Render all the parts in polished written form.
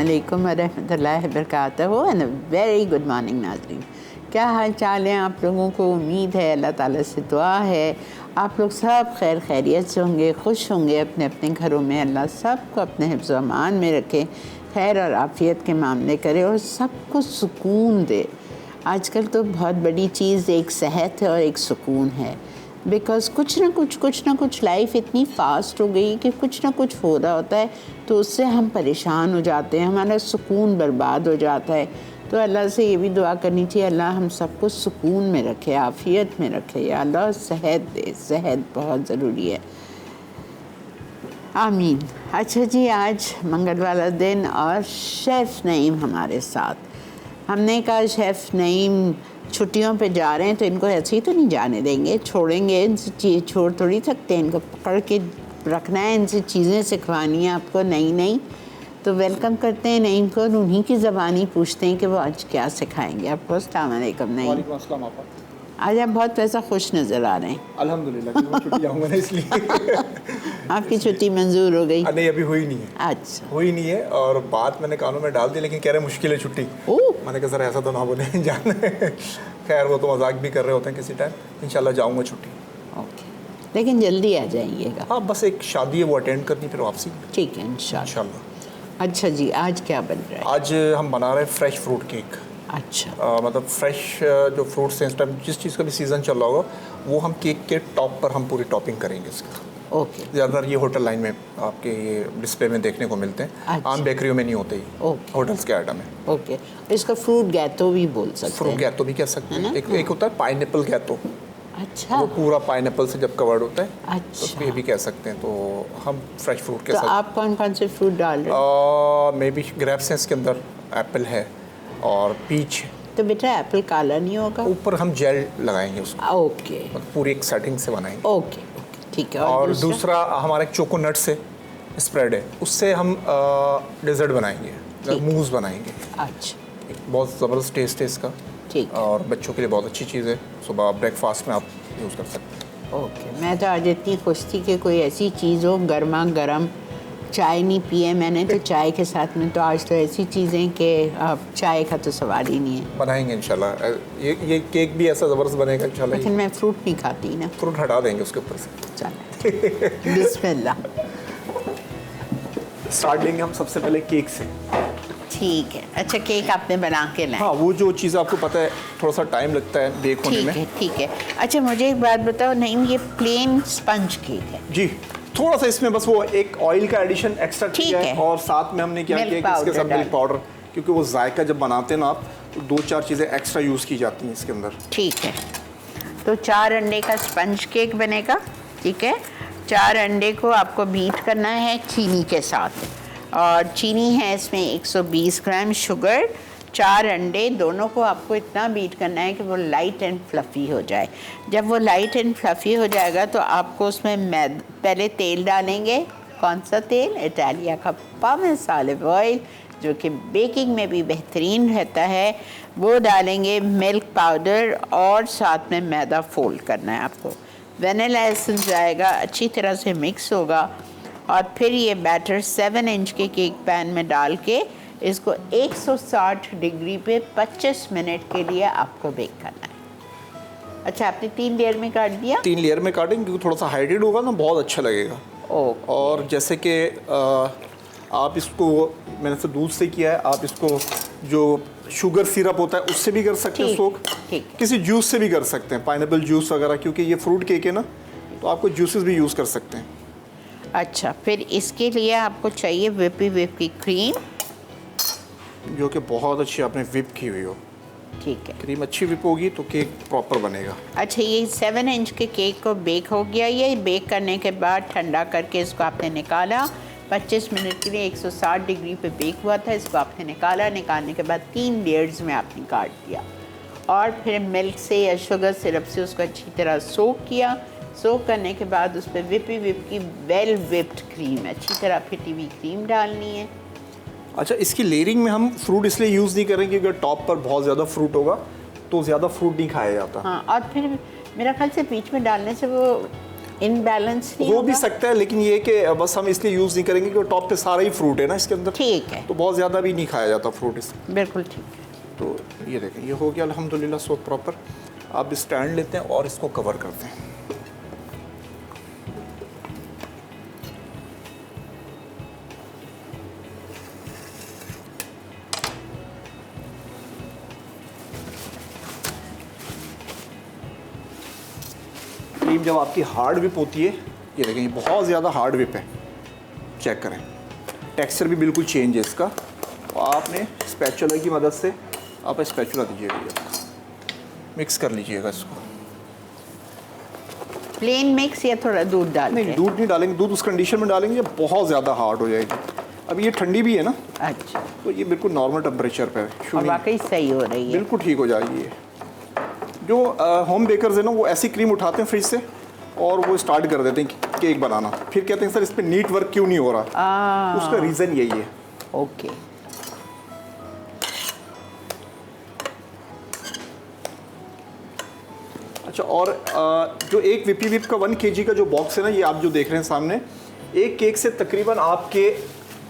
अस्सलामुअलैकुम वरहमतुल्लाहि वबरकातुहू and very good morning नाज़रीन। क्या हाल चाल है आप लोगों को? उम्मीद है, अल्लाह ताला से दुआ है आप लोग सब खैर खैरियत से होंगे, खुश होंगे अपने अपने घरों में। अल्लाह सबको अपने हिफ्ज़ व अमान में रखे, खैर और आफ़ियत के मामले करे और सबको सुकून दे। आजकल तो बहुत बड़ी चीज़ एक सेहत है और एक सुकून है, बिकॉज़ कुछ ना कुछ लाइफ इतनी फ़ास्ट हो गई कि कुछ ना कुछ हो रहा होता है तो उससे हम परेशान हो जाते हैं, हमारा सुकून बर्बाद हो जाता है। तो अल्लाह से ये भी दुआ करनी चाहिए, अल्लाह हम सबको सुकून में रखे, आफ़ियत में रखे, या अल्लाह सेहत दे। सेहत बहुत ज़रूरी है, आमीन। अच्छा जी, आज मंगल वाला दिन और शेफ़ नईम हमारे साथ। हमने कहा शेफ़ नईम छुट्टियों पे जा रहे हैं तो इनको ऐसे ही तो नहीं जाने देंगे, छोड़ेंगे, इनसे चीज़ छोड़ थोड़ी सकते हैं, इनको पकड़ के रखना है, इनसे चीज़ें सिखवानी है आपको नई नई। तो वेलकम करते हैं नईम को, उन्हीं की ज़बानी पूछते हैं कि वो आज क्या सिखाएंगे आपको। अस्सलाम वालेकुम नईम। वालेकुम अस्सलाम आपा। आज आप बहुत वैसा खुश नज़र आ रहे हैं। अल्हम्दुलिल्लाह, मैं छुट्टी आऊँगा ना इसलिए। आपकी छुट्टी मंजूर हो गई? नहीं, अभी हुई नहीं है। अच्छा, हुई नहीं है और बात मैंने कानों में डाल दी, लेकिन कह रहे मुश्किल है छुट्टी। मैंने कहा सर ऐसा तो ना बोले जाना है। खैर वो तो मजाक भी कर रहे होते हैं किसी टाइम। इंशाल्लाह जाऊँगा छुट्टी। ओके, लेकिन जल्दी आ जाइएगा। हाँ, बस एक शादी है वो अटेंड करनी, फिर वापसी। ठीक है इंशाल्लाह। इंशाल्लाह। अच्छा जी, आज क्या बन रहा है? आज हम बना रहे हैं फ्रेश फ्रूट केक। अच्छा, मतलब फ्रेश जो फ्रूट्स हैं इस टाइम जिस चीज़ का भी सीज़न चल रहा होगा वो हम केक के टॉप पर हम पूरी टॉपिंग करेंगे इसका। ओके। ज़्यादातर ये होटल लाइन में आपके ये डिस्प्ले में देखने को मिलते हैं। अच्छा। आम बेकरियों में नहीं होते ही, होटल्स के आइटम है। ओके, इसका फ्रूट गैतो भी बोल सकते हैं। फ्रूट गैतो भी कह सकते हैं। एक होता है पाइनएप्पल गैतो। अच्छा, वो पूरा पाइनएप्पल से जब कवर्ड होता है अच्छा, तो ये भी कह सकते हैं। तो हम फ्रेश फ्रूट के तो साथ आप कौन कौन से फ्रूट डाल रहे हैं? मे बी ग्रेप्स हैं इसके अंदर, एप्पल है और पीच है। तो बेटा एप्पल काला नहीं होगा? ऊपर हम जेल लगाएंगे उसको, ओके मतलब पूरी एक सेटिंग से बनाएंगे। ओके ओके, ठीक है। और दूसरा हमारा एक चोकोनट से स्प्रेड है, उससे हम डेजर्ट बनाएंगे, मूस बनाएंगे। अच्छा, बहुत ज़बरदस्त टेस्ट है इसका, ठीक है। और बच्चों के लिए बहुत अच्छी चीज़ है, सुबह ब्रेकफास्ट में आप यूज़ कर सकते हैं। ओके, मैं तो आज इतनी खुश थी कि कोई ऐसी चीज़ हो, गर्मा गर्म। चाय नहीं पी है मैंने, तो चाय के साथ में तो आज तो ऐसी चीज़ें कि अब चाय का तो सवाल ही नहीं है। बनाएंगे इंशाल्लाह। ये केक भी ऐसा ज़बरदस्त बनेगा इंशाल्लाह। लेकिन मैं फ्रूट नहीं खाती ना। फ्रूट हटा देंगे उसके ऊपर से। चलो बिस्मिल्लाह। स्टार्ट लेंगे हम सबसे पहले केक से। ठीक है। अच्छा, केक आपने बना के लाया? हाँ, वो जो चीज़ आपको पता है थोड़ा सा टाइम लगता है बेक होने में। ठीक है। अच्छा, मुझे एक बात बताओ, नहीं ये प्लेन स्पंज केक है? जी, थोड़ा सा इसमें बस वो एक ऑयल का एडिशन एक्स्ट्रा किया है, है। और साथ में हमने क्या किया कि इसके साथ मिल्क पाउडर, क्योंकि वो जायका जब बनाते हैं ना आप, तो 2-4 चीज़ें एक्स्ट्रा यूज़ की जाती हैं इसके अंदर। ठीक है, तो 4 अंडे का स्पंज केक बनेगा। ठीक है, 4 अंडे को आपको बीट करना है चीनी के साथ, और चीनी है इसमें 120 ग्राम, शुगर, 4 अंडे, दोनों को आपको इतना बीट करना है कि वो लाइट एंड फ्लफ़ी हो जाए। जब वो लाइट एंड फ्लफ़ी हो जाएगा तो आपको उसमें पहले तेल डालेंगे। कौन सा तेल? इटालिया का पामेस ऑलिव ऑयल, जो कि बेकिंग में भी बेहतरीन रहता है, वो डालेंगे। मिल्क पाउडर और साथ में मैदा फोल्ड करना है आपको। वनीला एसेंस जाएगा, अच्छी तरह से मिक्स होगा, और फिर ये बैटर 7 इंच के केक पैन में डाल के इसको 160 डिग्री पे 25 मिनट के लिए आपको बेक करना है। अच्छा, आपने 3 लेयर में काट दिया? 3 लेयर में काटेंगे क्योंकि थोड़ा सा हाइड्रेट होगा ना, बहुत अच्छा लगेगा। और जैसे कि आप इसको, मैंने से दूध से किया है, आप इसको जो शुगर सिरप होता है उससे भी कर सकते हैं सोक, किसी जूस से भी कर सकते हैं, पाइनएप्पल जूस वगैरह, क्योंकि ये फ्रूट केक है ना, तो आपको जूसेस भी यूज़ कर सकते हैं। अच्छा, फिर इसके लिए आपको चाहिए विप की क्रीम, जो कि बहुत अच्छी आपने विप की हुई हो। ठीक है, क्रीम अच्छी विप होगी तो केक प्रॉपर बनेगा। अच्छा, ये 7 इंच के केक को बेक हो गया। ये बेक करने के बाद ठंडा करके इसको आपने निकाला। 25 मिनट के लिए 160 डिग्री पे बेक हुआ था, इसको आपने निकाला। निकालने के बाद 3 लेयर्स में आपने काट दिया, और फिर मिल्क से या शुगर सिरप से उसको अच्छी तरह सोक किया। सोक करने के बाद उस पर विप की वेल विप्ड क्रीम, अच्छी तरह फिटी हुई क्रीम डालनी है। अच्छा, इसकी लेयरिंग में हम फ्रूट इसलिए यूज़ नहीं करेंगे क्योंकि टॉप पर बहुत ज़्यादा फ्रूट होगा तो ज़्यादा फ्रूट नहीं खाया जाता। हाँ, और फिर मेरा ख्याल से बीच में डालने से वो इनबैलेंस नहीं हो भी होगा? सकता है, लेकिन ये कि बस हम इसलिए यूज़ नहीं करेंगे कि टॉप पे सारा ही फ्रूट है ना इसके अंदर, ठीक है, तो बहुत ज़्यादा भी नहीं खाया जाता फ्रूट इसमें। बिल्कुल ठीक है। तो ये देखें, ये हो गया अल्हम्दुलिल्लाह सो प्रॉपर। आप स्टैंड लेते हैं और इसको कवर करते हैं। क्रीम जब आपकी हार्ड विप होती है, ये देखें ये बहुत ज़्यादा हार्ड विप है, चेक करें, टेक्सचर भी बिल्कुल चेंज है इसका। और आपने स्पैचुला की मदद से आप स्पैचुला दीजिएगा, मिक्स कर लीजिएगा इसको। प्लेन मिक्स या थोड़ा दूध डाल नहीं, के? दूध नहीं डालेंगे, दूध उस कंडीशन में डालेंगे जब बहुत ज़्यादा हार्ड हो जाएगी। अब ये ठंडी भी है ना, अच्छा, तो ये बिल्कुल नॉर्मल टेम्परेचर पे है, और वाकई सही हो रही है। बिल्कुल ठीक हो जाएगी ये। जो होम बेकर्स है ना, वो ऐसी क्रीम उठाते हैं फ्रिज से और वो स्टार्ट कर देते हैं केक बनाना, फिर कहते हैं सर इस पर नीट वर्क क्यों नहीं हो रहा। उसका रीज़न यही है। ओके, अच्छा, और जो एक विपी विप का 1 kg का जो बॉक्स है ना, ये आप जो देख रहे हैं सामने, एक केक से तकरीबन आपके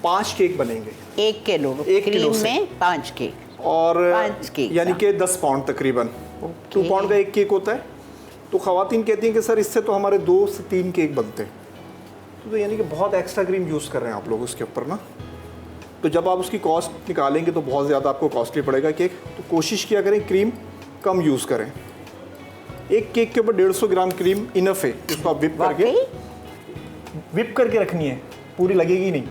5 केक बनेंगे। 1 किलो एक किलो क्रीम से। में 5 केक, और 5 केक यानी कि 10 पाउंड तकरीबन, 2 पाउंड का एक केक होता है। तो ख़वातीन कहती हैं कि सर इससे तो हमारे 2 से 3 केक बनते हैं। तो यानी कि बहुत एक्स्ट्रा क्रीम यूज़ कर रहे हैं आप लोग उसके ऊपर ना। तो जब आप उसकी कॉस्ट निकालेंगे तो बहुत ज़्यादा आपको कॉस्टली पड़ेगा केक। तो कोशिश किया करें क्रीम कम यूज़ करें। एक केक के ऊपर 150 ग्राम क्रीम इनफ है, जिसको आप विप करके रखनी है, पूरी लगेगी नहीं,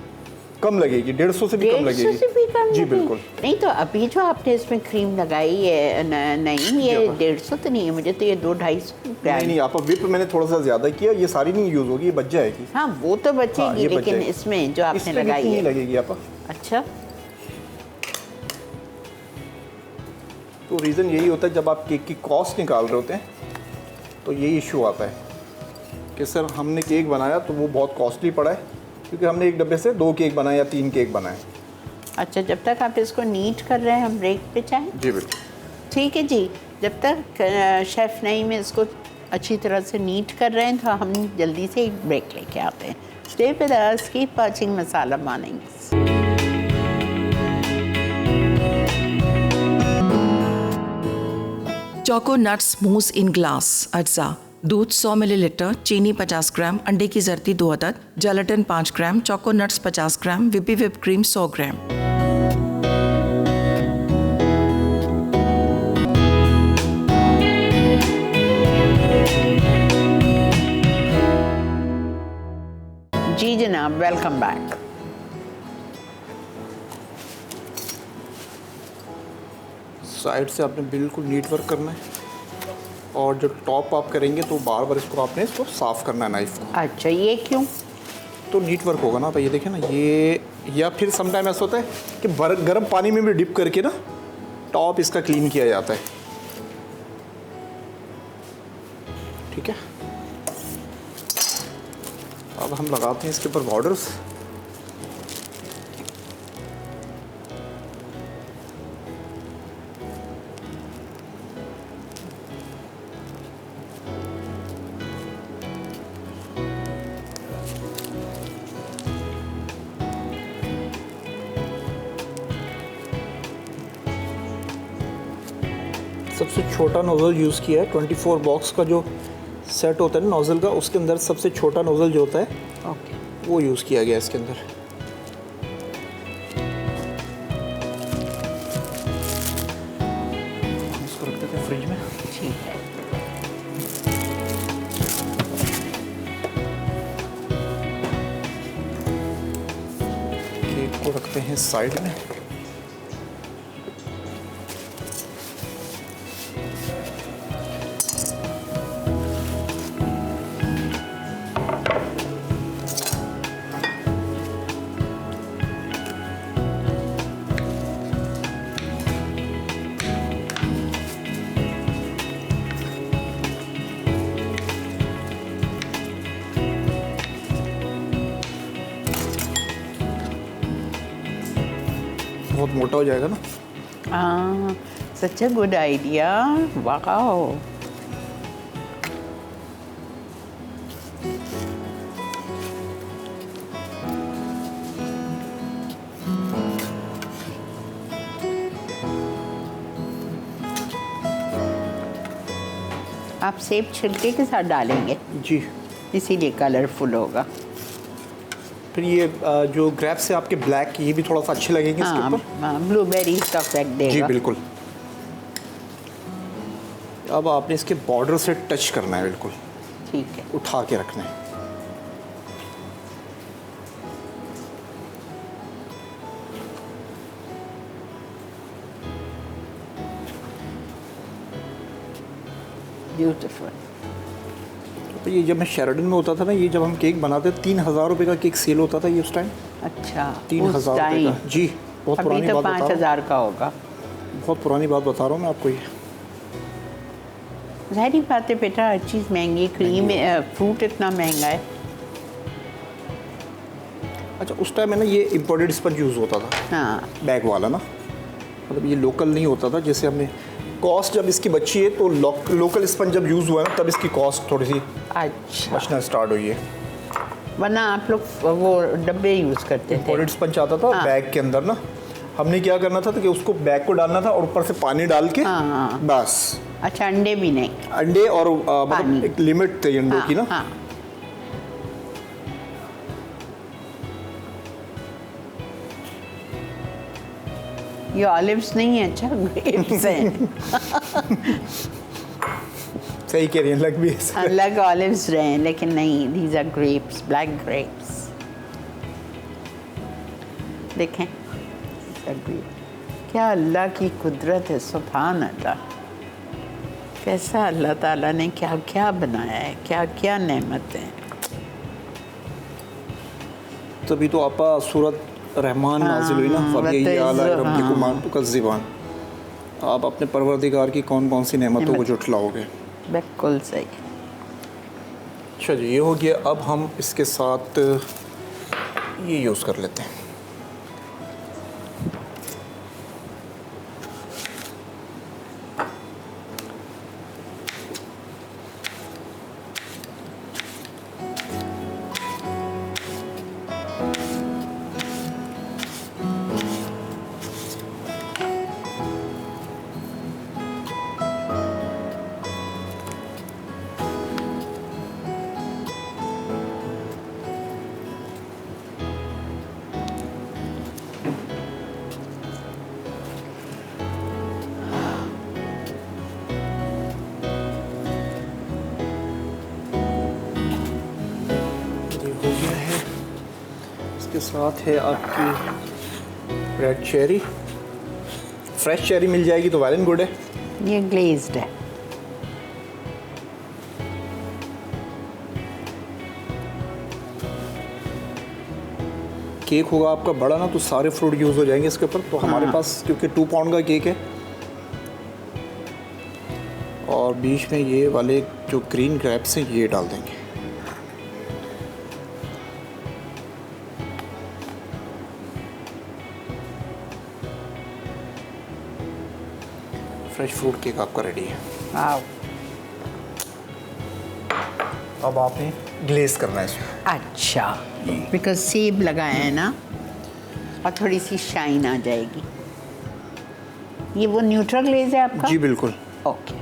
कम लगेगी, 150 से भी कम लगेगी। 150 से भी कम जी लगेगी? बिल्कुल। नहीं तो अभी जो आपने इसमें क्रीम लगाई है नहीं, ये 150 तो नहीं है, मुझे तो ये 200-250 ग्राम। नहीं, आप विप मैंने थोड़ा सा ज़्यादा किया, ये सारी नहीं यूज़ होगी, ये बच जाएगी। हाँ वो तो हाँ, बचेगी, ये बच लेकिन जाएगी। इसमें जो आपने इसमें लगाई नहीं है। लगेगी आप। अच्छा, तो रीज़न यही होता है, जब आप केक की कॉस्ट निकाल रहे होते हैं तो यही इशू आता है कि सर हमने केक बनाया तो वो बहुत कॉस्टली पड़ा है, क्योंकि हमने एक डब्बे से 2 केक बनाए या 3 केक बनाए। अच्छा, जब तक आप इसको नीट कर रहे हैं हम ब्रेक पे चाहें? जी बिल्कुल। ठीक है जी, जब तक शेफ़ नईम इसको अच्छी तरह से नीट कर रहे हैं तो हम जल्दी से एक ब्रेक लेके आते हैं। Stay with us, keep watching Masala mornings. Choco nuts mousse in glass अज्जा, दूध 100 मिलीलीटर, चीनी 50 ग्राम, अंडे की जर्दी 2 अदद, जेलेटिन 5 ग्राम, चोको नट्स 50 ग्राम, विपी विप क्रीम 100 ग्राम। जी जनाब, वेलकम बैक। साइड से आपने बिल्कुल नीट वर्क करना है, और जब टॉप आप करेंगे तो बार बार आपने इसको साफ़ करना है नाइफ को। अच्छा, ये क्यों? तो नीट वर्क होगा ना। ये देखें ना, ये या फिर समटाइम ऐसा होता है कि गर्म पानी में भी डिप करके ना टॉप इसका क्लीन किया जाता है। ठीक है, अब हम लगाते हैं इसके ऊपर बॉर्डर्स। सबसे छोटा नोज़ल यूज़ किया है, 24 बॉक्स का जो सेट होता है ना नोज़ल का, उसके अंदर सबसे छोटा नोज़ल जो होता है ओके, वो यूज़ किया गया इसके अंदर। हम इसको रख देते हैं फ्रिज में। ठीक है। केक को रखते हैं साइड में। बहुत मोटा हो जाएगा ना। सच अ गुड आइडिया, वाओ। आप सेब छिलके के साथ डालेंगे, जी। इसीलिए कलरफुल होगा। फिर ये जो ग्रेप्स है आपके ब्लैक, ये भी थोड़ा सा अच्छे लगेंगे इसके हाँ, ऊपर। ब्लूबेरीज का इफेक्ट देगा। जी बिल्कुल। अब आपने इसके बॉर्डर से टच करना है, बिल्कुल ठीक है। उठा के रखना है। ब्यूटीफुल। तो ये जब मैं शेराटन में होता था ना, ये जब हम केक बनाते 3,000 रुपये का केक सेल होता था ये उस टाइम। अच्छा, 3,000 रुपये का। जी, बहुत अभी पुरानी तो बात बता रहा हूँ। 5,000 का होगा। बहुत पुरानी बात बता रहा हूँ मैं आपको ये। ज़ाहिर बात है बेटा, हर चीज़ महंगी, क्रीम फ्रूट इतना महंगा है। अच्छा, उस टाइम में ना ये इम्पोर्टेड स्पंज यूज़ होता था, हाँ, बैग वाला ना, मतलब ये लोकल नहीं होता था। जैसे हमने कॉस्ट जब इसकी बची है तो लोकल स्पंज जब यूज़ हुआ है ना, तब इसकी कॉस्ट थोड़ी सी अच्छा। बचना स्टार्ट हुई है। वरना आप लोग वो डब्बे यूज़ करते थे। इम्पोर्टेड स्पंज आता था हाँ। बैग के अंदर ना, हमने क्या करना था कि उसको बैग को डालना था और ऊपर से पानी डाल के, हाँ। बस। अच्छा, अंडे भी नहीं। अंडे और मतलब पानी। एक लिमिट थी अंडों की ना। हाँ। ये ऑलिव्स नहीं है, अच्छा ग्रेप्स हैं। सही कह रही है, लग भी ऐसा। अलग ऑलिव्स रहे हैं, लेकिन नहीं, these are grapes, black grapes. देखें, these are grapes। क्या अल्लाह की कुदरत है, सुभान अल्लाह। कैसा अल्लाह ताला ने क्या क्या बनाया है, क्या क्या नेमत है। तभी तो आपा सूरत रहमान नाजिल हुई ना, फ़बिय्यालकुमान। आप अपने परवरदिगार की कौन कौन सी नेमतों को जुटलाओगे। बिल्कुल सही। अच्छा जी, ये हो गया। अब हम इसके साथ ये यूज़ कर लेते हैं। इसके साथ है आपकी रेड चेरी। फ्रेश चेरी मिल जाएगी तो वेल एंड गुड है। ये ग्लेज्ड है। केक होगा आपका बड़ा ना, तो सारे फ्रूट यूज़ हो जाएंगे इसके ऊपर। तो हमारे पास क्योंकि 2 पाउंड का केक है, और बीच में ये वाले जो ग्रीन ग्रेप्स हैं ये डाल देंगे। फ्रेश फ्रूट केक आपका रेडी है। वाओ। अब आपने ग्लेज करना है इसमें। अच्छा, बिकॉज सेब लगाया है ना, और थोड़ी सी शाइन आ जाएगी। ये वो न्यूट्रल ग्लेज है आपका? जी बिल्कुल। ओके।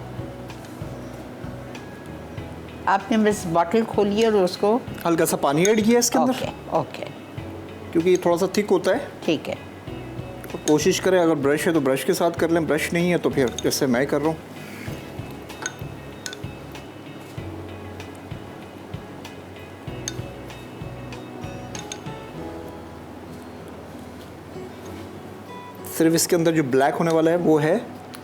आपने बस बॉटल खोली और उसको हल्का सा पानी ऐड किया इसके अंदर। ओके ओके, क्योंकि ये थोड़ा सा थिक होता है। ठीक है। तो कोशिश करें, अगर ब्रश है तो ब्रश के साथ कर लें, ब्रश नहीं है तो फिर जैसे मैं कर रहा हूँ। सिर्फ इसके अंदर जो ब्लैक होने वाला है वो है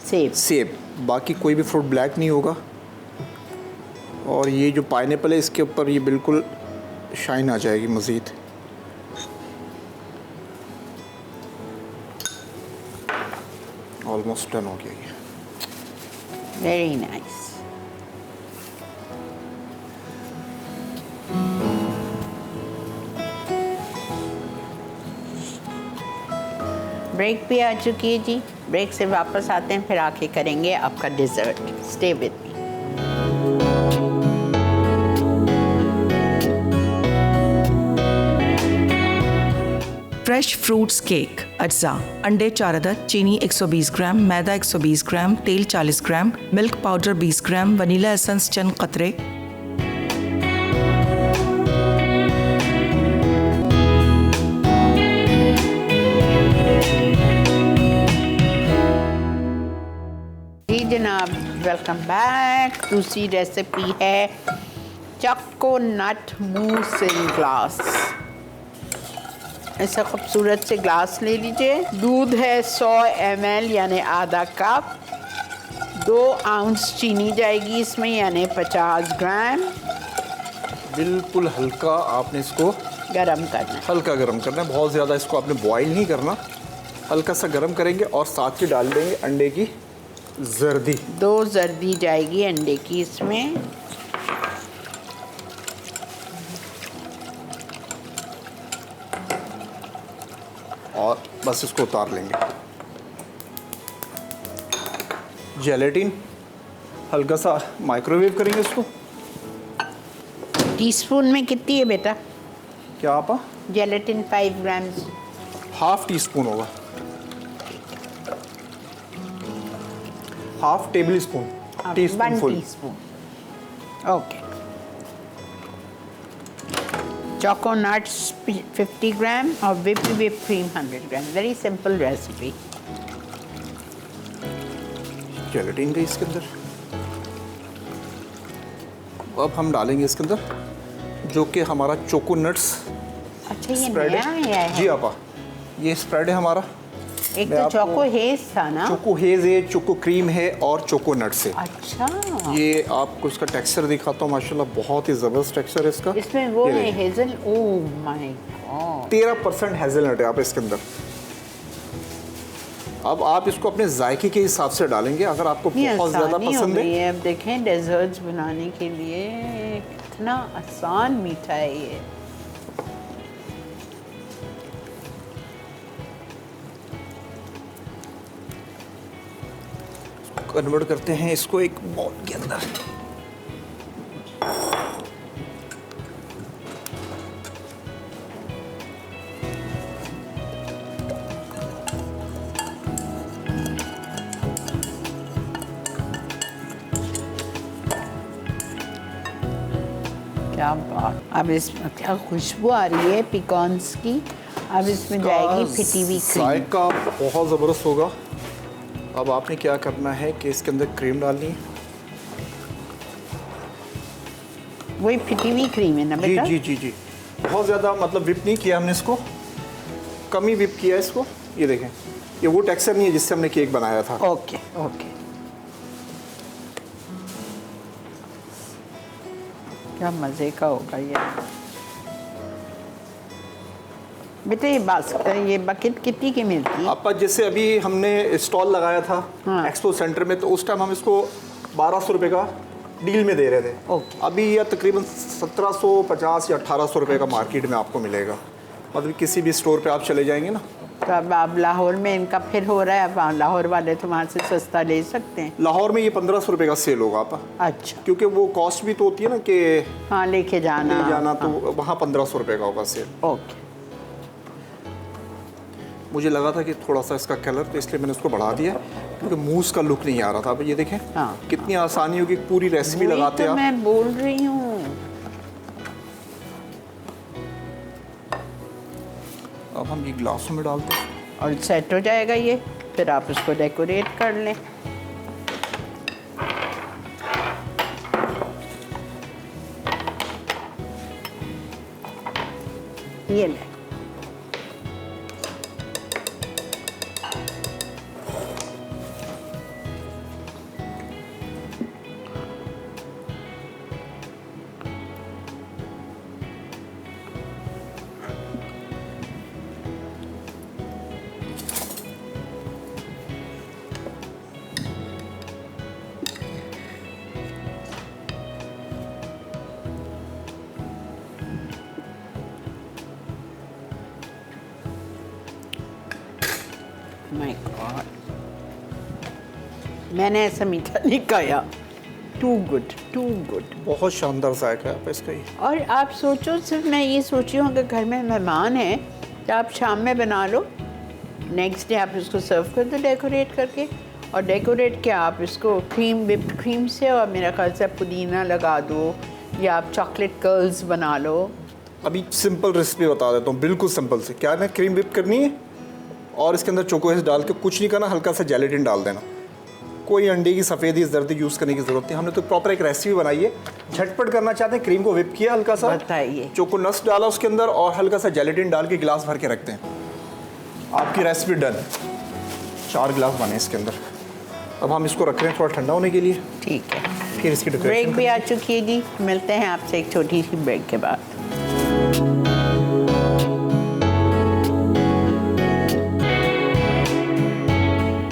सेब। सेब, बाकी कोई भी फ्रूट ब्लैक नहीं होगा। और ये जो पाइनएप्पल है इसके ऊपर ये बिल्कुल शाइन आ जाएगी मज़ीद। ऑलमोस्ट डन हो गया ये। Very nice. ब्रेक भी आ चुकी है जी। ब्रेक से वापस आते हैं, फिर आके करेंगे आपका dessert. Stay with me. Fresh Fruits Cake, अज्जा, अंडे 4 अदद, चीनी 120 ग्राम, मैदा 120 ग्राम, तेल 40 gram, milk powder 20 gram, vanilla essence चंद कतरे। जनाब, वेलकम बैक। दूसरी रेसिपी है choco nut mousse in glass. ऐसा खूबसूरत से ग्लास ले लीजिए। दूध है 100 ml यानी आधा कप। 2 आउंस चीनी जाएगी इसमें यानी 50 ग्राम। बिल्कुल हल्का आपने इसको गरम करना है। हल्का गरम करना है, बहुत ज़्यादा इसको आपने बॉईल नहीं करना, हल्का सा गरम करेंगे और साथ ही डाल देंगे अंडे की जर्दी। 2 जर्दी जाएगी अंडे की इसमें। और बस इसको उतार लेंगे। जेलेटिन हल्का सा माइक्रोवेव करेंगे इसको। टीस्पून में कितनी है बेटा? क्या आपा? Gelatin 5 gram. Half teaspoon होगा, half tablespoon, teaspoon 1 full. Teaspoon. Okay. Choco nuts 50 gram और whip cream 100 gram. Very simple recipe. Gelatin गई इसके अंदर। अब हम डालेंगे इसके अंदर जो कि हमारा चोको नट्स अच्छा, ये स्प्रेड नया आया है। जी आपा, ये स्प्रेड है हमारा। एक मैं तो आपको- चोको हेज था ना। चोको हेज है, चोको क्रीम है और चोको नट्स है। अच्छा, ये आपको इसका टेक्सचर दिखाता हूँ, माशाल्लाह बहुत ही ज़बरदस्त टेक्सचर है इसका। इसमें वो ये है देखिए, hazel. Oh my God. 13% hazelnut है आप इसके अंदर। अब आप इसको अपने जायके के हिसाब से डालेंगे, अगर आपको बहुत ज़्यादा पसंद है। अब देखें डेजर्ट्स बनाने के लिए कितना आसान मीठा है ये। कन्वर्ट करते हैं इसको एक बाउल के अंदर। क्या बात। अब इसमें क्या खुशबू आ रही है पिकॉन्स की। अब इसमें जाएगी फिटी हुई क्रीम। जायका बहुत ज़बरदस्त होगा। अब आपने क्या करना है कि इसके अंदर क्रीम डालनी है। वही फिटी हुई क्रीम है ना जी बेटा? जी जी जी, बहुत ज़्यादा मतलब विप नहीं किया हमने इसको, कम ही विप किया इसको। ये देखें, ये वो टेक्सचर नहीं है जिससे हमने केक बनाया था। Okay okay. क्या मज़े का होगा ये बेटा। ये बकेट कितनी की मिलती है? आपका जैसे अभी हमने स्टॉल लगाया था हाँ। एक्सपो सेंटर में, तो उस टाइम हम इसको 1200 रुपये का डील में दे रहे थे। ओके। अभी यह तकरीबन 1750 या 1800 रुपये का मार्केट में आपको मिलेगा। मतलब किसी भी स्टोर पे आप चले जाएंगे ना। तो अब आप लाहौर में इनका फिर हो रहा है, अब लाहौर वाले तो वहाँ से सस्ता ले सकते हैं। लाहौर में ये 1500 रुपये का सेल होगा आपका, अच्छा। क्योंकि वो कॉस्ट भी तो होती है ना कि हाँ, लेके जाना। ले जाना, तो हाँ। वहाँ 1500 रुपये का होगा सेल। ओके। मुझे लगा था कि थोड़ा सा इसका कलर, तो इसलिए मैंने उसको बढ़ा दिया क्योंकि मूस का लुक नहीं आ रहा था। अब ये देखें हाँ। कितनी आसानी होगी, पूरी रेसिपी वही लगाते तो आप। मैं बोल रही हूँ। अब हम ये ग्लासों में डालते हैं। और सेट हो जाएगा ये, फिर आप उसको डेकोरेट कर लें। ये ले। माय गॉड, मैंने ऐसा मीठा नहीं खाया। Too good, too good. बहुत शानदार जायका है आपका इसका ये। और आप सोचो, सिर्फ मैं ये सोच रही हूँ अगर घर में मेहमान हैं तो आप शाम में बना लो, नेक्स्ट डे आप इसको सर्व कर दो डेकोरेट करके, और डेकोरेट क्या आप इसको क्रीम, विप्ड क्रीम से, और मेरा ख्याल से पुदीना लगा दो, या आप चॉकलेट कर्ल्स बना लो। अभी सिंपल रेसिपी बता देता हूँ, बिल्कुल सिंपल से। क्या है ना, क्रीम विप करनी है और इसके अंदर चोकोस डाल के कुछ नहीं करना, हल्का सा जेलेटिन डाल देना। कोई अंडे की सफ़ेदी जर्दी यूज़ करने की ज़रूरत नहीं, हमने तो प्रॉपर एक रेसिपी बनाई है। झटपट करना चाहते हैं, क्रीम को विप किया हल्का सा, बताइए। चोकोनट्स डाला उसके अंदर और हल्का सा जेलेटिन डाल के गिलास भर के रखते हैं। आपकी रेसिपी डन। 4 गिलास बने इसके अंदर। अब हम इसको रख रहे हैं थोड़ा ठंडा होने के लिए। ठीक है, फिर इसकी ब्रेक भी आ चुकी है जी। मिलते हैं आपसे एक छोटी सी ब्रेक के बाद।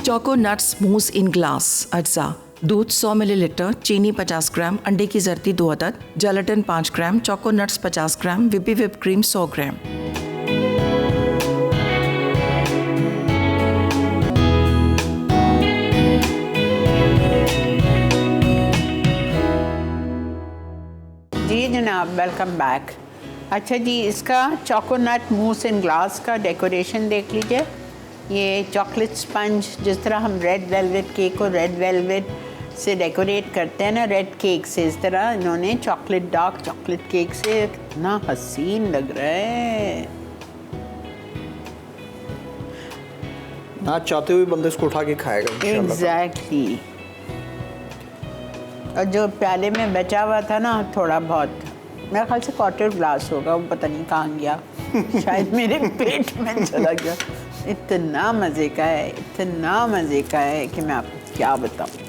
Choco nuts mousse in glass अज्जा, दूध 100 मिलीलीटर, चीनी 50 ग्राम, अंडे की जर्दी 2 अदद, जेलेटिन 5 ग्राम, चोको नट्स 50 ग्राम, विप क्रीम 100 ग्राम। जी जनाब, वेलकम बैक। अच्छा जी, इसका चोकोनट मूस इन ग्लास का डेकोरेशन देख लीजिए। ये चॉकलेट स्पंज, जिस तरह हम रेड वेलवेट केक को रेड वेलवेट से डेकोरेट करते हैं ना, रेड केक से, इस तरह इन्होंने चॉकलेट, डार्क चॉकलेट केक से, कितना हसीन लग रहा है। ना चाहते हुए बंदे इसको उठा के खाएगा इंशाल्लाह। एग्जैक्टली। और जो प्याले में बचा हुआ था ना थोड़ा बहुत, मेरे ख्याल से क्वार्टर ग्लास होगा, वो पता नहीं कहाँ गया, शायद मेरे पेट में चला गया। इतना मज़े का है, इतना मज़े का है कि मैं आपको क्या बताऊँ।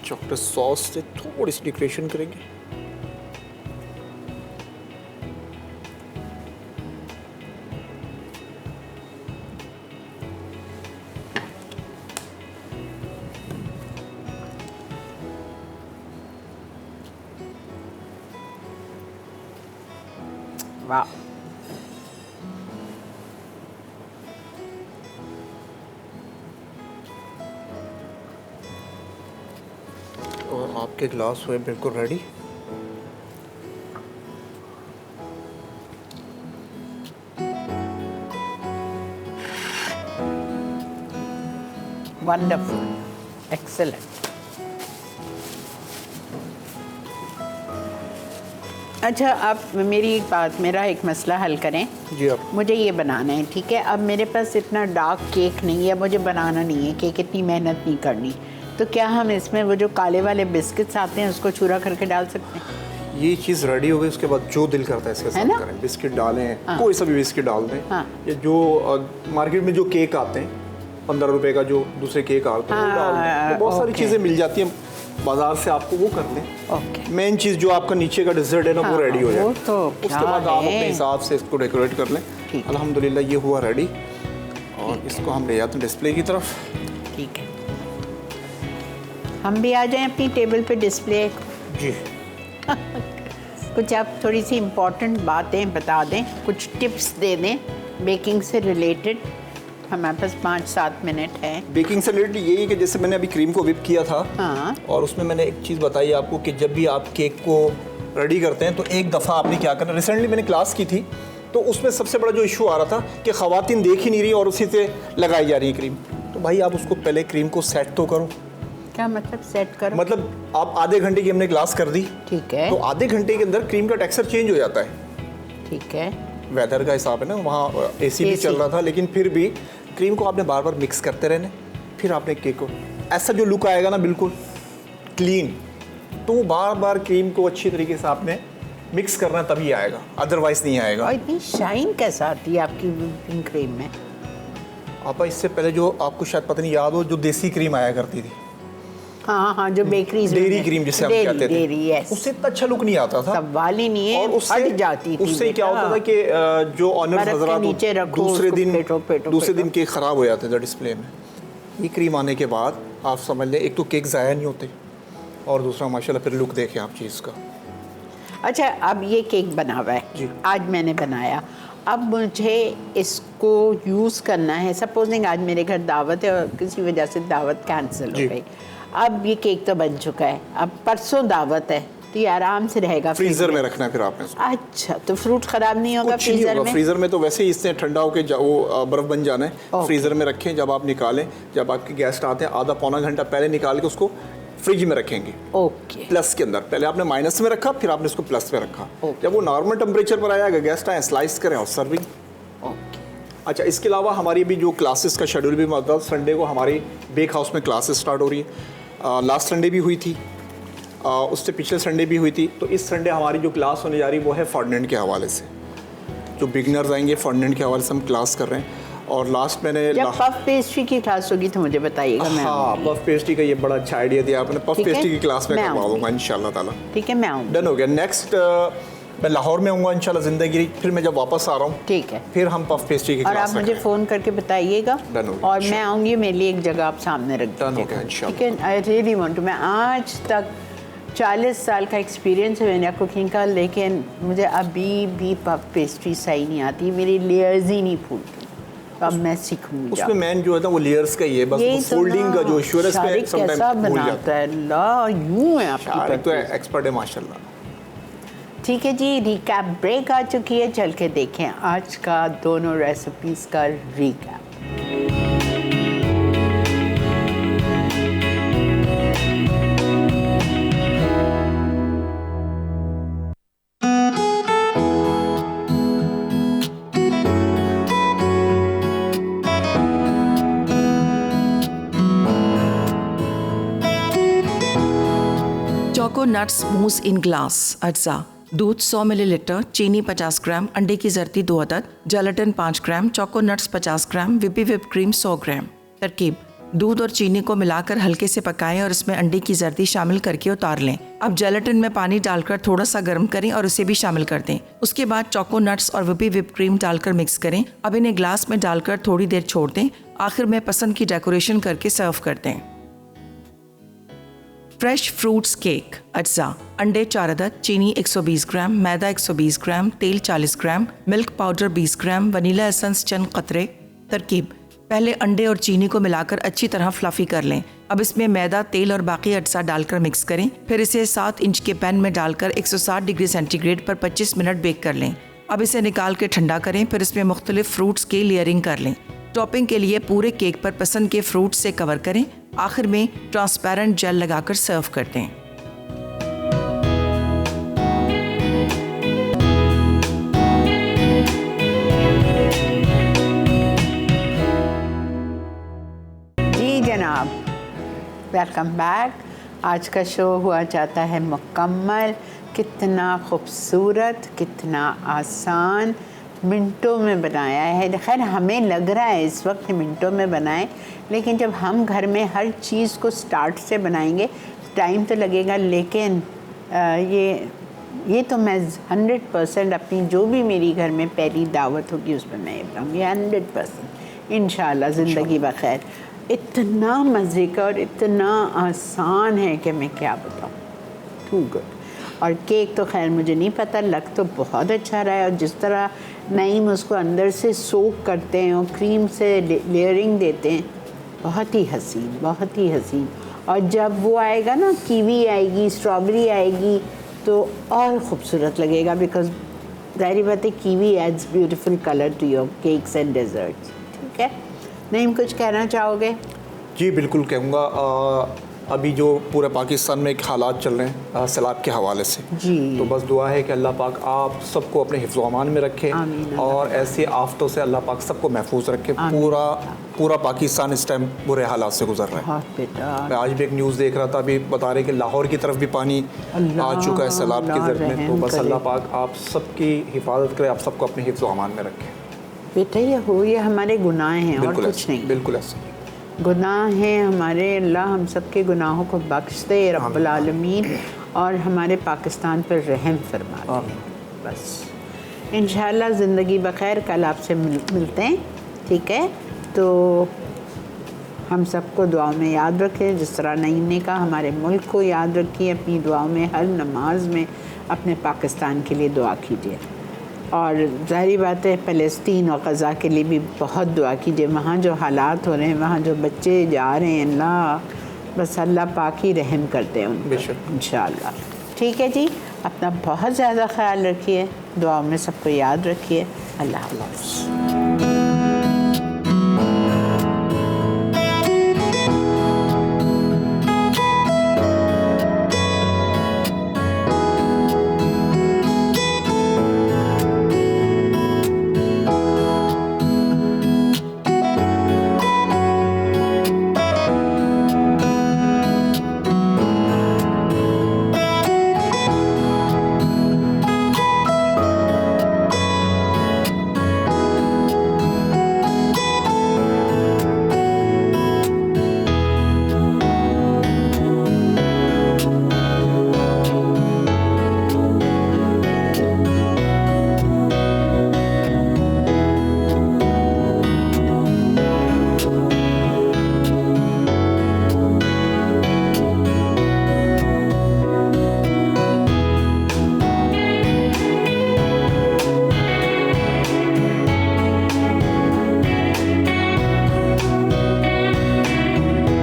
चॉकलेट सॉस से थोड़ी सी डेकोरेशन करेंगे। वाह, और आपके ग्लास हुए बिल्कुल रेडी। Wonderful, excellent. अच्छा, आप मेरी एक बात, मेरा एक मसला हल करें। जी आप। मुझे ये बनाना है, ठीक है। अब मेरे पास इतना डार्क केक नहीं है, मुझे बनाना नहीं है केक, इतनी मेहनत नहीं करनी। तो क्या हम इसमें वो जो काले वाले बिस्किट्स आते हैं उसको चूरा करके डाल सकते हैं? ये चीज़ रेडी हो गई, उसके बाद जो दिल करता है इसके साथ ना? करें। बिस्किट डालें, हाँ। कोई सा भी बिस्किट डाल दें। हाँ। ये जो मार्केट में जो केक आते हैं 15 रुपए का, जो दूसरे केक आते हैं वो डाल दें। तो बहुत सारी ओके। चीज़ें मिल जाती हैं बाजार से, आपको वो कर लें। ओके। मेन चीज़ जो आपका नीचे का डिजर्ट है ना, वो रेडी हो जाए। वो तो उसके क्या बाद आप है। अपने हिसाब से इसको डेकोरेट कर लें। ठीक। अल्हम्दुलिल्लाह ये हुआ रेडी, और इसको हम ले जाते हैं डिस्प्ले की तरफ। ठीक है, हम भी आ जाएं अपनी टेबल पे डिस्प्ले। जी। कुछ आप थोड़ी सी इम्पोर्टेंट बातें बता दें, कुछ टिप्स दे दें बेकिंग से रिलेटेड। हमारे पास 5-7 मिनट है। बेकिंग से रिलेटेड यही है कि जैसे मैंने अभी क्रीम को विप किया था, हाँ। और उसमें मैंने एक चीज़ बताई आपको कि जब भी आप केक को रेडी करते हैं तो एक दफ़ा आपने क्या करना। रिसेंटली मैंने क्लास की थी, तो उसमें सबसे बड़ा जो इशू आ रहा था कि ख़वातीन देख ही नहीं रही और उसी से लगाई जा रही है क्रीम। तो भाई आप उसको पहले क्रीम को सेट तो करो। क्या मतलब सेट करो? मतलब आप आधे घंटे की हमने क्लास कर दी, ठीक है। तो आधे घंटे के अंदर क्रीम का टेक्सचर चेंज हो जाता है। ठीक है। वेदर का हिसाब है ना, वहाँ एसी भी AC चल रहा था, लेकिन फिर भी क्रीम को आपने बार बार मिक्स करते रहने। फिर आपने केक को ऐसा जो लुक आएगा ना, बिल्कुल क्लीन, तो वो बार बार क्रीम को अच्छी तरीके से आपने मिक्स करना, तभी आएगा, अदरवाइज नहीं आएगा। और इतनी शाइन कैसे आती है आपकी व्हिपिंग क्रीम में? आपा इससे पहले जो आपको शायद पता नहीं याद हो, जो देसी क्रीम आया करती थी, हाँ हाँ, जो बेकरी डेयरी क्रीम जिसे हम कहते थे, डेयरी, यस। उससे इतना अच्छा लुक नहीं आता था। सवाल ही नहीं है, और उससे हट जाती थी। उससे क्या होता था कि जो ऑनर्स बर्फ के हजरात नीचे रखो, दूसरे उसको दिन पेटो। दूसरे दिन केक ख़राब हो जाते थे डिस्प्ले में। ये क्रीम आने के बाद आप समझ लें, एक तो केक ज़ाया नहीं होते, और दूसरा माशाल्लाह फिर लुक देखें आप चीज़ का। अच्छा, अब ये केक बना हुआ है जी। आज मैंने बनाया। अब मुझे इसको यूज़ करना है। सपोजिंग आज मेरे घर दावत है और किसी वजह से दावत कैंसिल जी। हो गई। अब ये केक तो बन चुका है, अब परसों दावत है तो ये आराम से रहेगा फ्रीजर में रखना है फिर आपने इसको। अच्छा, तो फ्रूट ख़राब नहीं होगा कुछ नहीं फ्रीज़र होगा में? फ्रीजर में तो वैसे ही इससे ठंडा होकर वो बर्फ़ बन जाना है। ओके। फ्रीजर में रखें, जब आप निकालें, जब आपके गेस्ट आते हैं आधा पौना घंटा पहले निकाल के उसको फ्रिज में रखेंगे ओके। प्लस के अंदर। पहले आपने माइनस में रखा, फिर आपने इसको प्लस में रखा। ओके। जब वो नॉर्मल टेम्परेचर पर आया, अगर गेस्ट आए स्लाइस करें और सर्विंग। ओके। अच्छा, इसके अलावा हमारी भी जो क्लासेस का शेड्यूल भी मतलब संडे को हमारी बेक हाउस में क्लासेस स्टार्ट हो रही है। लास्ट संडे भी हुई थी, उससे पिछले संडे भी हुई थी। तो इस संडे हमारी जो क्लास होने जा रही है वो है फॉन्डेंट के हवाले से। जो बिगनर्स आएंगे फॉन्डेंट के हवाले से हम क्लास कर रहे हैं। और लास्ट मैंने जब पफ पेस्ट्री की क्लास होगी तो मुझे बताइएगा। मैं हाँ, आऊँगी। पफ पेस्ट्री का ये बड़ा अच्छा आइडिया दिया आपने। पफ ठीक है, पेस्ट्री की क्लास में मैं करवा आऊँगी। दूंगा इंशाल्लाह ताला। ठीक है, मैं आऊँगी। डन हो गया। नेक्स्ट मैं लाहौर में आऊँगा इंशाल्लाह ज़िंदगी। फिर मैं जब वापस आ रहा हूँ ठीक है, फिर हम पफ पेस्ट्री की और क्लास आप मुझे फ़ोन करके बताइएगा Done हो गया, और मैं आऊँगी। मेरे लिए एक जगह आप सामने रख Done हो दीजिएगा। गया, इंशाल्लाह। ठीक है, आई रियली वांट टू। मैं आज तक 40 साल का एक्सपीरियंस है मेरा कुकिंग का, लेकिन मुझे अभी भी पफ पेस्ट्री सही नहीं आती, मेरी लेयर्स ही नहीं फूलती। तो अब मैं सीखूंगी। उसमें मैन जो है ना वो लेयर्स का ही है, बस यही वो फोल्डिंग का जो इशू है शारिक इसमें कैसा समटाइम भूल बनाता जाता है। है। ला यूं है आपकी शारिक तो पत्ती। एक्सपर्ट है माशाल्लाह। ठीक है जी, रिकैप ब्रेक आ चुकी है। चल के देखें आज का दोनों रेसिपीज़ का recap. Choco nuts mousse in glass अज्जा। दूध 100 मिलीलीटर, चीनी 50 ग्राम, अंडे की जर्दी 2 अदद, जेलेटिन 5 ग्राम, चोको नट्स 50 ग्राम, विपी व्हिप क्रीम 100 ग्राम। तरकीब: दूध और चीनी को मिलाकर हल्के से पकाएं और इसमें अंडे की जर्दी शामिल करके उतार लें। अब जेलेटिन में पानी डालकर थोड़ा सा गर्म करें और उसे भी शामिल कर दें। उसके बाद चोको नट्स और विपी व्हिप क्रीम डालकर मिक्स करें। अब इन्हें ग्लास में डालकर थोड़ी देर छोड़ दें। आखिर में पसंद की डेकोरेशन करके सर्व कर दें। फ्रेश फ्रूट्स केक अज्जा। अंडे 4 अदद, चीनी 120 ग्राम, मैदा 120 ग्राम, तेल 40 gram, milk powder 20 gram, vanilla essence चंद कतरे। तरकीब: पहले अंडे और चीनी को मिलाकर अच्छी तरह फ्लफी कर लें। अब इसमें मैदा, तेल और बाकी अज्जा डालकर मिक्स करें। फिर इसे 7 इंच के पैन में डालकर 160 डिग्री सेंटीग्रेड पर 25 मिनट बेक कर लें। अब इसे निकाल के ठंडा करें। फिर इसमें मुख्तलिफ फ्रूट्स की लेयरिंग कर लें। टॉपिंग के लिए पूरे केक पर पसंद के फ्रूट से कवर करें। आखिर में ट्रांसपेरेंट जेल लगाकर सर्व कर दें। जी जनाब, वेलकम बैक। आज का शो हुआ चाहता है मुकम्मल। कितना खूबसूरत, कितना आसान, मिनटों में बनाया है। खैर हमें लग रहा है इस वक्त मिनटों में बनाएं, लेकिन जब हम घर में हर चीज़ को स्टार्ट से बनाएंगे टाइम तो लगेगा, लेकिन ये तो मैं 100% अपनी जो भी मेरी घर में पहली दावत होगी उसमें मैं ये बनाऊँगी 100%। इंशाल्लाह ज़िंदगी बखैर। इतना मज़े का और इतना आसान है कि मैं क्या बताऊँ। To good. और केक तो खैर मुझे नहीं पता, लग तो बहुत अच्छा रहा है। और जिस तरह नईम उसको अंदर से सोक करते हैं और क्रीम से लेयरिंग देते हैं, बहुत ही हसीन, बहुत ही हसीन। और जब वो आएगा ना, कीवी आएगी, स्ट्रॉबेरी आएगी, तो और ख़ूबसूरत लगेगा। बिकॉज ज़ाहिर बात है kiwi adds beautiful colour to your cakes and desserts. ठीक है, नईम कुछ कहना चाहोगे? जी बिल्कुल कहूँगा। अभी जो पूरे पाकिस्तान में एक हालात चल रहे हैं सैलाब के हवाले से, जी, तो बस दुआ है कि अल्लाह पाक आप सबको अपने हिफ्ज़ व अमान में रखे और ऐसे आफतों से अल्लाह पाक सबको महफूज रखे। पूरा पाकिस्तान इस टाइम बुरे हालात से गुजर रहा है। मैं आज भी एक न्यूज़ देख रहा था, अभी बता रहे कि लाहौर की तरफ भी पानी आ चुका है सैलाब के ज़रिए में। तो बस अल्लाह पाक आप सबकी हिफाजत करे, आप सबको अपने हिफ्ज़ व अमान में रखें। बेटा ये हमारे गुनाह हैं और कुछ नहीं। बिल्कुल ऐसे गुनाह हैं हमारे। अल्लाह हम सब के गुनाहों को बख्श दे रब्बुल आलमीन, और हमारे पाकिस्तान पर रहम फरमा दे। बस इंशाल्लाह ज़िंदगी बखैर। कल आपसे मिलते हैं, ठीक है? तो हम सबको दुआओं में याद रखें, जिस तरह नईम ने कहा हमारे मुल्क को याद रखिए अपनी दुआओं में, हर नमाज में अपने पाकिस्तान के लिए दुआ कीजिए। और ज़ाहिर बात है फ़लस्तीन और ग़ज़ा के लिए भी बहुत दुआ कीजिए। वहाँ जो हालात हो रहे हैं, वहाँ जो बच्चे जा रहे हैं, अल्लाह बस अल्लाह पाक ही रहम करते हैं उन पर इंशाअल्लाह। ठीक है जी, अपना बहुत ज़्यादा ख्याल रखिए, दुआओं में सबको याद रखिए। अल्लाह हाफ़िज़।